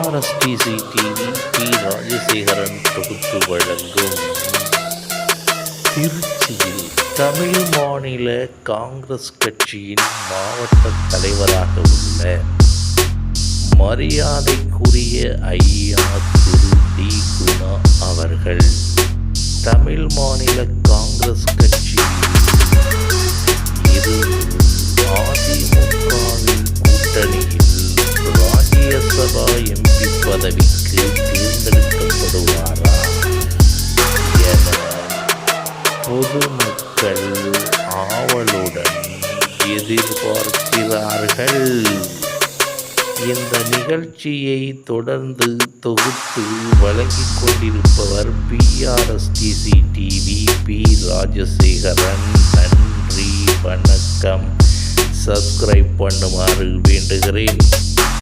பிஆர்எஸ்டிசி TV B Rajasekaran தொகுத்து வழங்கும் திருச்சியில் தமிழ் மாநில காங்கிரஸ் கட்சியின் மாவட்ட தலைவராக உள்ள மரியாதைக்குரிய ஐயா திரு டி குணா அவர்கள் தமிழ் மாநில காங்கிரஸ் கட்சியில் அதிமுகவின் கூட்டணியில் ராஜ்யசபா எம்பி பதவிக்கு தேர்ந்தெடுக்கப்படுவாரா என பொதுமக்கள் ஆவலுடன் எதிர்பார்க்கிறார்கள். இந்த நிகழ்ச்சியை தொடர்ந்து தொகுத்து வழங்கிக் கொண்டிருப்பவர் பிஆர்எஸ்டிசி டிவி பி ராஜசேகரன். நன்றி, வணக்கம். சப்ஸ்கிரைப் பண்ணுமாறு வேண்டுகிறேன்.